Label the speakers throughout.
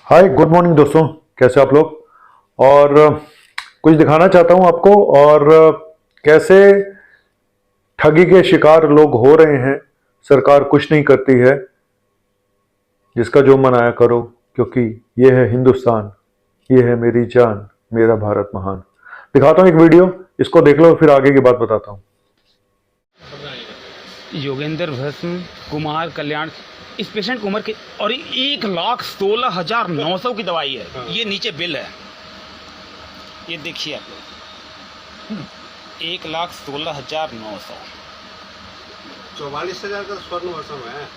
Speaker 1: Hi good morning दोस्तों, कैसे आप लोग। और कुछ दिखाना चाहता हूं आपको और कैसे ठगी के शिकार लोग हो रहे हैं। सरकार कुछ नहीं करती है, जिसका जो मन आया करो, क्योंकि ये है हिंदुस्तान, ये है मेरी जान, मेरा भारत महान। दिखाता हूं एक वीडियो, इसको देख लो फिर आगे की बात बताता हूं।
Speaker 2: योगेंद्र भस्म कुमार कल्याण इस पेशेंट की उम्र के और 1,16,900 की दवाई है। ये नीचे बिल है, ये देखिए आप लोग, 1,16,900।
Speaker 3: 44,000 का स्वर्ण मौसम है।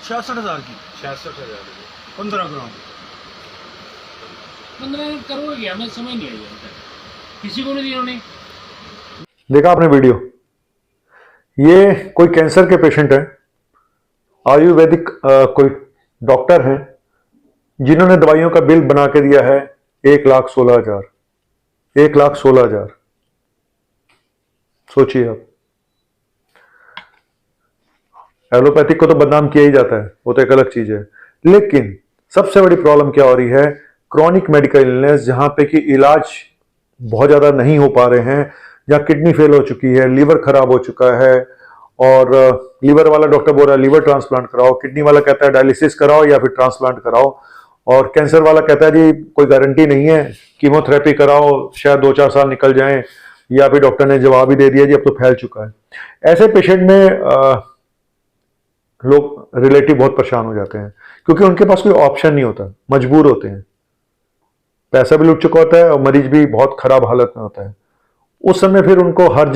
Speaker 2: 66,000 की
Speaker 3: 66,000
Speaker 2: 15 ग्राम
Speaker 4: 15 करोड़ गया, मैं समझ नहीं आई किसी को नहीं दिया उन्होंने।
Speaker 1: देखा आपने वीडियो, ये कोई कैंसर के पेशेंट है, आयुर्वेदिक कोई डॉक्टर हैं जिन्होंने दवाइयों का बिल बना के दिया है 1,16,000। 1,16,000 सोचिए आप। एलोपैथिक को तो बदनाम किया ही जाता है, वो तो एक अलग चीज है, लेकिन सबसे बड़ी प्रॉब्लम क्या हो रही है, क्रॉनिक मेडिकल इलनेस, जहां पे कि इलाज बहुत ज्यादा नहीं हो पा रहे हैं, जहां किडनी फेल हो चुकी है, लीवर खराब हो चुका है, और लीवर वाला डॉक्टर बोल रहा है लीवर ट्रांसप्लांट कराओ, किडनी वाला कहता है डायलिसिस कराओ या फिर ट्रांसप्लांट कराओ, और कैंसर वाला कहता है जी कोई गारंटी नहीं है, कीमोथेरेपी कराओ, शायद 2-4 साल निकल जाएं, या फिर डॉक्टर ने जवाब ही दे दिया जी अब तो फैल चुका है। ऐसे पेशेंट में लोग रिलेटिव बहुत परेशान हो जाते हैं, क्योंकि उनके पास कोई ऑप्शन नहीं होता, मजबूर होते हैं, पैसा भी लुट चुका होता है और मरीज भी बहुत खराब हालत में होता है। उस समय फिर उनको हर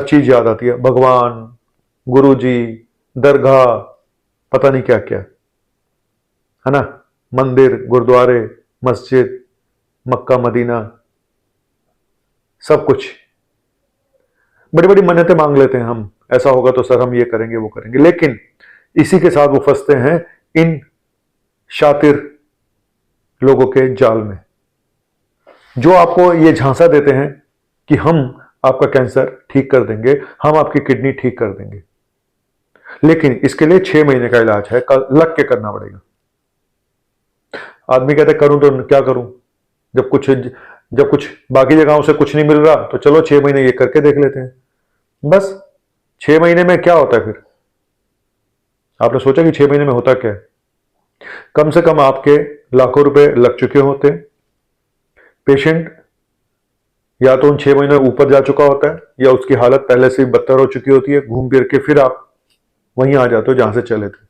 Speaker 1: चीज याद आती है, भगवान, गुरुजी, दरगाह, पता नहीं क्या क्या है ना, मंदिर, गुरुद्वारे, मस्जिद, मक्का मदीना, सब कुछ बड़ी बड़ी मन्नतें मांग लेते हैं हम, ऐसा होगा तो सर हम ये करेंगे वो करेंगे, लेकिन इसी के साथ वो फंसते हैं इन शातिर लोगों के जाल में, जो आपको ये झांसा देते हैं कि हम आपका कैंसर ठीक कर देंगे, हम आपकी किडनी ठीक कर देंगे, लेकिन इसके लिए 6 महीने का इलाज है, लग के करना पड़ेगा। आदमी कहता है करूं तो क्या करूं, जब कुछ बाकी जगहों से कुछ नहीं मिल रहा तो चलो 6 महीने ये करके देख लेते हैं। बस 6 महीने में क्या होता है फिर? आपने सोचा कि 6 महीने में होता क्या है? कम से कम आपके लाखों रुपए लग चुके होते हैं, पेशेंट या तो उन 6 महीने ऊपर जा चुका होता है, या उसकी हालत पहले से बदतर हो चुकी होती है, घूम फिर के फिर आप वहीं आ जाते हो जहां से चले थे।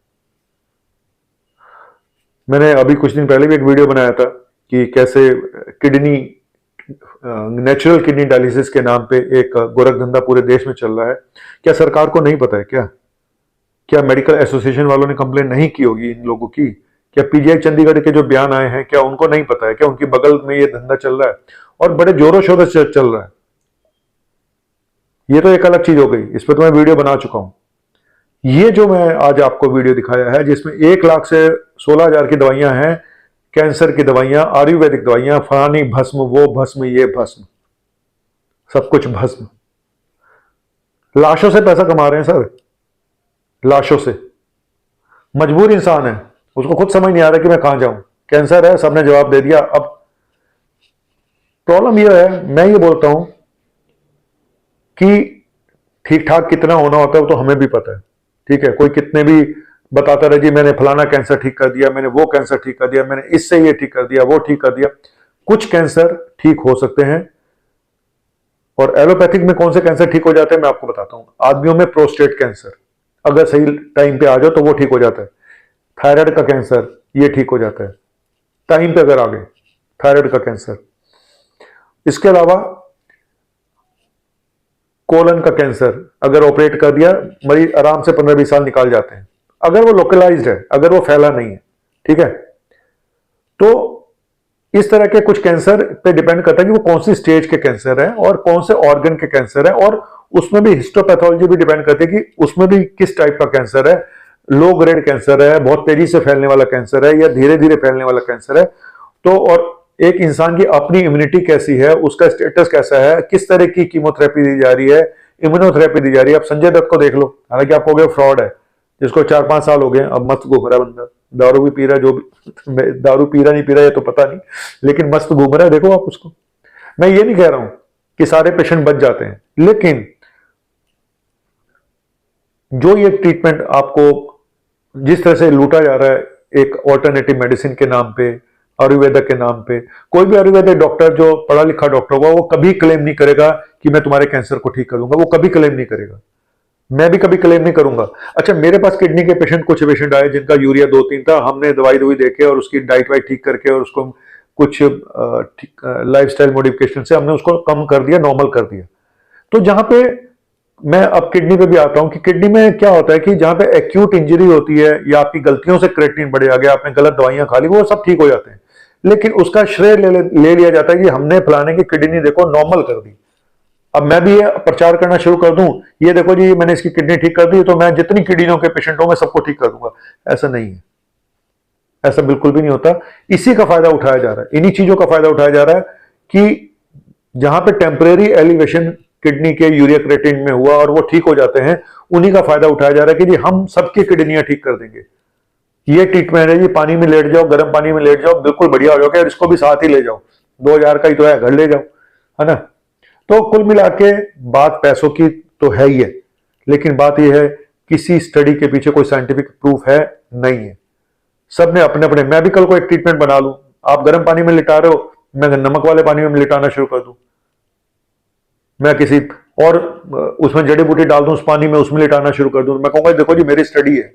Speaker 1: मैंने अभी कुछ दिन पहले भी एक वीडियो बनाया था कि कैसे किडनी नेचुरल किडनी डायलिसिस के नाम पे एक गोरख धंधा पूरे देश में चल रहा है। क्या सरकार को नहीं पता है क्या मेडिकल एसोसिएशन वालों ने कंप्लेन नहीं की होगी इन लोगों की? क्या पीजीआई चंडीगढ़ के जो बयान आए हैं, क्या उनको नहीं पता है? क्या उनकी बगल में ये धंधा चल रहा है और बड़े जोरों शोरों से चल रहा है? ये तो एक अलग चीज हो गई, इस पर तो मैं वीडियो बना चुका हूं। ये जो मैं आज आपको वीडियो दिखाया है, जिसमें 1 लाख से 16,000 की दवाइयां हैं, कैंसर की दवाइयां, आयुर्वेदिक दवाइयां, फलानी भस्म, वो भस्म, ये भस्म, सब कुछ भस्म। लाशों से पैसा कमा रहे हैं सर, लाशों से। मजबूर इंसान है, उसको खुद समझ नहीं आ रहा कि मैं कहां जाऊं, कैंसर है, सबने जवाब दे दिया। अब प्रॉब्लम यह है, मैं ये बोलता हूं कि ठीक ठाक कितना होना होता है वो तो हमें भी पता है, ठीक है। कोई कितने भी बताता रहे जी मैंने फलाना कैंसर ठीक कर दिया, मैंने वो कैंसर ठीक कर दिया, मैंने इससे ये ठीक कर दिया, वो ठीक कर दिया। कुछ कैंसर ठीक हो सकते हैं, और एलोपैथिक में कौन से कैंसर ठीक हो जाते हैं मैं आपको बताता हूं। आदमियों में प्रोस्टेट कैंसर अगर सही टाइम पे आ जाओ तो वो ठीक हो जाता है। थायराइड का कैंसर ये ठीक हो जाता है टाइम पे अगर आ गए, थायराइड का कैंसर। इसके अलावा कोलन का कैंसर अगर ऑपरेट कर दिया, मरीज आराम से 15-20 साल निकाल जाते हैं, अगर वो लोकलाइज्ड है, अगर वो फैला नहीं है, ठीक है। तो इस तरह के कुछ कैंसर पे डिपेंड करता है कि वो कौन सी स्टेज के कैंसर है और कौन से ऑर्गन के कैंसर है, और उसमें भी हिस्टोपैथोलॉजी भी डिपेंड करती है कि उसमें भी किस टाइप का कैंसर है, लो ग्रेड कैंसर है, बहुत तेजी से फैलने वाला कैंसर है, या धीरे धीरे फैलने वाला कैंसर है। तो और एक इंसान की अपनी इम्यूनिटी कैसी है, उसका स्टेटस कैसा है, किस तरह की कीमोथेरेपी दी जा रही है, इम्यूनोथेरेपी दी जा रही है। अब संजय दत्त को देख लो, हालांकि आप कहोगे फ्रॉड है, जिसको 4-5 साल हो गए, अब मस्त घूम रहा है बंदा, दारू भी पी रहा है, जो भी दारू पी रहा नहीं पी रहा है तो पता नहीं, लेकिन मस्त घूम रहा है, देखो आप उसको। मैं ये नहीं कह रहा हूं कि सारे पेशेंट बच जाते हैं, लेकिन जो ये ट्रीटमेंट आपको जिस तरह से लूटा जा रहा है एक ऑल्टरनेटिव मेडिसिन के नाम पे, आयुर्वेदा के नाम पे, कोई भी आयुर्वेदिक डॉक्टर जो पढ़ा लिखा डॉक्टर होगा वो कभी क्लेम नहीं करेगा कि मैं तुम्हारे कैंसर को ठीक करूंगा, वो कभी क्लेम नहीं करेगा, मैं भी कभी क्लेम नहीं करूंगा। अच्छा, मेरे पास किडनी के पेशेंट, कुछ पेशेंट आए जिनका यूरिया 2-3 था, हमने दवाई देके और उसकी डाइट वाइट ठीक करके और उसको कुछ लाइफस्टाइल मॉडिफिकेशन से हमने उसको कम कर दिया, नॉर्मल कर दिया। तो जहां पे मैं अब किडनी पे भी आता हूं कि किडनी में क्या होता है कि जहां पे एक्यूट इंजरी होती है या आपकी गलतियों से क्रेटिनिन बढ़ गया, आपने गलत दवाइयां खा ली, वो सब ठीक हो जाते हैं, लेकिन उसका श्रेय ले लिया जाता है कि हमने फलाने की किडनी देखो नॉर्मल कर दी। अब मैं भी ये प्रचार करना शुरू कर दूं, ये देखो जी मैंने इसकी किडनी ठीक कर दी, तो मैं जितनी किडनियों के पेशेंट हो मैं सबको ठीक कर दूंगा। ऐसा नहीं है, ऐसा बिल्कुल भी नहीं होता। इसी का फायदा उठाया जा रहा है, इन्हीं चीजों का फायदा उठाया जा रहा है कि जहां पे टेम्परेरी एलिवेशन किडनी के यूरिया क्रिएटिनिन में हुआ और वो ठीक हो जाते हैं, उन्हीं का फायदा उठाया जा रहा है कि जी हम सबकी किडनियां ठीक कर देंगे। ये ट्रीटमेंट है जी, पानी में लेट जाओ, गर्म पानी में लेट जाओ, बिल्कुल बढ़िया हो जाओगे, और इसको भी साथ ही ले जाओ, 2000 का ही तो है, घर ले जाओ, है ना। तो कुल मिला के बात पैसों की तो है ही है, लेकिन बात यह है किसी स्टडी के पीछे कोई साइंटिफिक प्रूफ है नहीं है। सब ने अपने अपने, मैं भी कल को एक ट्रीटमेंट बना लूं, आप गर्म पानी में लिटा रहे हो, मैं नमक वाले पानी में लिटाना शुरू कर दूं, मैं किसी और उसमें जड़ी बूटी डाल दूं उस पानी में, उसमें लिटाना शुरू कर दूं, मैं कहूंगा देखो जी मेरी स्टडी है,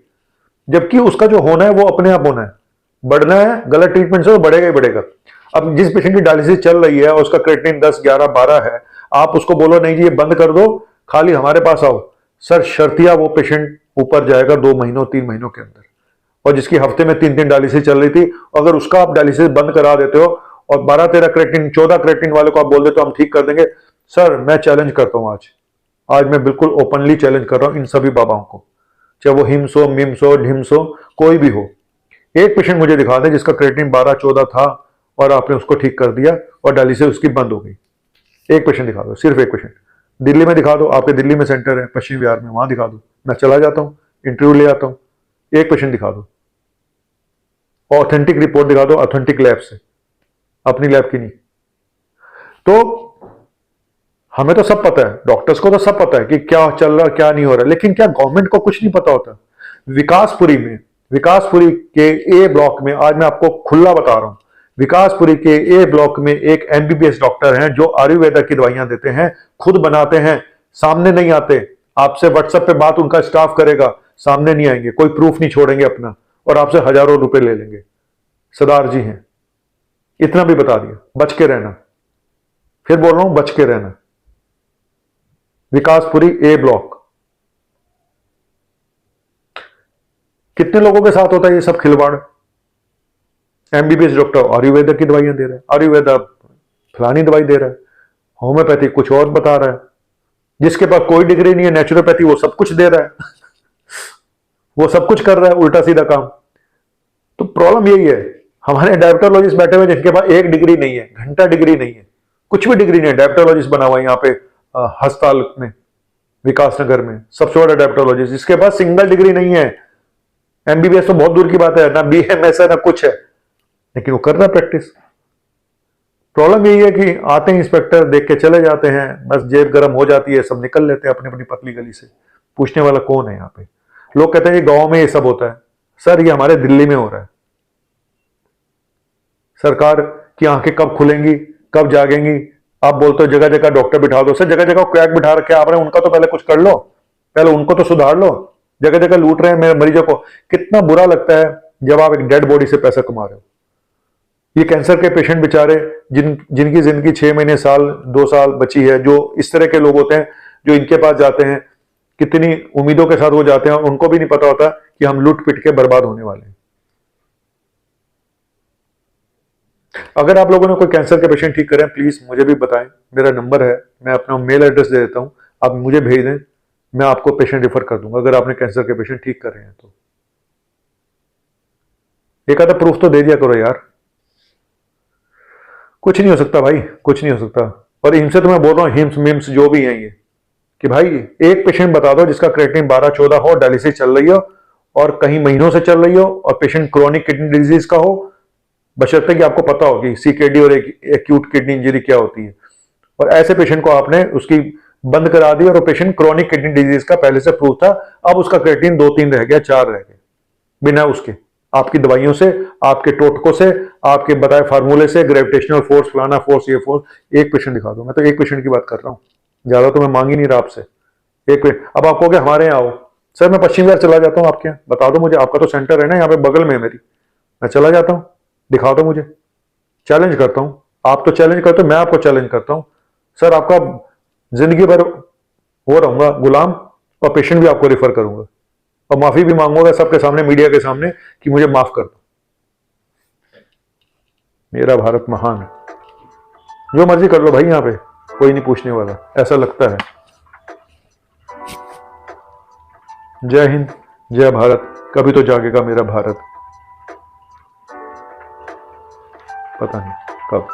Speaker 1: जबकि उसका जो होना है वो अपने आप होना है। बढ़ना है गलत ट्रीटमेंट से तो बढ़ेगा ही बढ़ेगा। अब जिस पेशेंट की डायलिसिस चल रही है और उसका क्रिएटिनिन 10, 11, 12 है, आप उसको बोलो नहीं जी ये बंद कर दो, खाली हमारे पास आओ, सर शर्तिया वो पेशेंट ऊपर जाएगा 2 महीनों 3 महीनों के अंदर। और जिसकी हफ्ते में 3-3 डायलिसिस चल रही थी, अगर उसका आप डायलिसिस बंद करा देते हो और 12-13 क्रिएटिनिन, 14 क्रिएटिनिन वाले को आप बोल देते हो हम ठीक कर देंगे, सर मैं चैलेंज करता हूं, आज मैं बिल्कुल ओपनली चैलेंज कर रहा हूं इन सभी बाबाओं को, चाहे वो हिम्स हो, मिम्स हो, ढिम्स हो, कोई भी हो। एक पेशेंट मुझे दिखा दे जिसका क्रिएटिनिन 12-14 था और आपने उसको ठीक कर दिया और डायलिसिस उसकी बंद हो गई। एक पेशेंट दिखा दो, सिर्फ एक पेशेंट। दिल्ली में दिखा दो, आपके दिल्ली में सेंटर है पश्चिम बिहार में, वहां दिखा दो, मैं चला जाता हूं, इंटरव्यू ले आता हूं। एक पेशेंट दिखा दो, ऑथेंटिक रिपोर्ट दिखा दो, ऑथेंटिक लैब से, अपनी लैब की नहीं। तो हमें तो सब पता है, डॉक्टर्स को तो सब पता है कि क्या चल रहा क्या नहीं हो रहा, लेकिन क्या गवर्नमेंट को कुछ नहीं पता होता। विकासपुरी के ए ब्लॉक में, आज मैं आपको खुला बता रहा हूं, विकासपुरी के ए ब्लॉक में एक एमबीबीएस डॉक्टर हैं जो आयुर्वेदा की दवाइयां देते हैं, खुद बनाते हैं, सामने नहीं आते। आपसे व्हाट्सएप पे बात उनका स्टाफ करेगा, सामने नहीं आएंगे, कोई प्रूफ नहीं छोड़ेंगे अपना, और आपसे हजारों रुपए ले लेंगे। सरदार जी हैं, इतना भी बता दिया, बच के रहना, फिर बोल रहा हूं बच के रहना। विकासपुरी ए ब्लॉक, कितने लोगों के साथ होता है ये सब खिलवाड़। एमबीबीएस डॉक्टर आयुर्वेदा की दवाइयां दे रहा है, आयुर्वेदा फलानी दवाई दे रहा है, होम्योपैथी कुछ और बता रहा है, जिसके पास कोई डिग्री नहीं है नेचुरोपैथी वो सब कुछ दे रहा है वो सब कुछ कर रहा है, उल्टा सीधा काम। तो प्रॉब्लम यही है, हमारे डायबिटोलॉजिस्ट बैठे हुए जिनके पास एक डिग्री नहीं है, घंटा डिग्री नहीं है, कुछ भी डिग्री नहीं है, डायबिटोलॉजिस्ट बना हुआ है यहाँ पे हस्पताल में, विकासनगर में सबसे बड़ा डायबिटोलॉजिस्ट, जिसके पास सिंगल डिग्री नहीं है। एमबीबीएस तो बहुत दूर की बात है, ना बीएमएस है ना कुछ है, लेकिन वो कर रहा है प्रैक्टिस। प्रॉब्लम यही है कि आते हैं इंस्पेक्टर, देख के चले जाते हैं, बस जेब गर्म हो जाती है, सब निकल लेते हैं अपनी अपनी पतली गली से। पूछने वाला कौन है यहाँ पे? लोग कहते हैं ये गांव में ये सब होता है। सर ये हमारे दिल्ली में हो रहा है। सरकार की आंखें कब खुलेंगी, कब जागेंगी? आप बोलते हो जगह जगह डॉक्टर बिठा दो, सर जगह जगह क्रैक बिठा रखे आपने, उनका तो पहले कुछ कर लो, पहले उनको तो सुधार लो। जगह जगह लूट रहे हैं मेरे मरीजों को। कितना बुरा लगता है जब आप एक डेड बॉडी से पैसा कमा रहे हो। ये कैंसर के पेशेंट बेचारे जिनकी जिंदगी 6 महीने, साल, 2 साल बची है, जो इस तरह के लोग होते हैं जो इनके पास जाते हैं, कितनी उम्मीदों के साथ वो जाते हैं और उनको भी नहीं पता होता कि हम लूट पिट के बर्बाद होने वाले हैं। अगर आप लोगों ने कोई कैंसर के पेशेंट ठीक करें, प्लीज मुझे भी बताएं, मेरा नंबर है, मैं अपना मेल एड्रेस दे देता हूं, आप मुझे भेज दें, मैं आपको पेशेंट रेफर कर दूंगा अगर आपने कैंसर के पेशेंट ठीक कर रहे हैं तो। एक आधा प्रूफ तो दे दिया करो यार। कुछ नहीं हो सकता भाई, कुछ नहीं हो सकता। और इनसे तो मैं बोल रहा हूं, हिम्स मिम्स जो भी हैं ये, कि भाई एक पेशेंट बता दो जिसका क्रिएटिनिन 12-14 हो, डायलिसिस चल रही हो और कहीं महीनों से चल रही हो और पेशेंट क्रोनिक किडनी डिजीज का हो, बशर्ते कि आपको पता हो कि सीकेडी और एक्यूट किडनी इंजरी क्या होती है, और ऐसे पेशेंट को आपने उसकी बंद करा दी और वो पेशेंट क्रोनिक किडनी डिजीज का पहले से प्रूव था, अब उसका क्रिएटिनिन 2-3 रह गया, 4 रह गए, बिना उसके आपकी दवाइयों से, आपके टोटकों से, आपके बताए फार्मूले से, ग्रेविटेशनल फोर्स, फलाना फोर्स, ये फोर्स। एक पेशेंट दिखा दो, मैं तो एक पेशेंट की बात कर रहा हूँ, ज्यादा तो मैं मांग ही नहीं रहा आपसे। एक पेशेंट, अब आप कहोगे हमारे यहाँ आओ, सर मैं पश्चिम बिहार चला जाता हूँ आपके यहाँ, बता दो मुझे, आपका तो सेंटर है ना यहाँ पे बगल में है मेरी, मैं चला जाता हूँ, दिखा दो मुझे, चैलेंज करता हूँ। आप तो चैलेंज करते हो, मैं आपको चैलेंज करता हूँ सर, आपका जिंदगी भर वो रहूंगा गुलाम, और पेशेंट भी आपको रेफर करूंगा, और माफी भी मांगूंगा सबके सामने, मीडिया के सामने, कि मुझे माफ कर दो। मेरा भारत महान है, जो मर्जी कर लो भाई, यहां पे कोई नहीं पूछने वाला, ऐसा लगता है। जय हिंद, जय भारत, कभी तो जागेगा मेरा भारत, पता नहीं कब।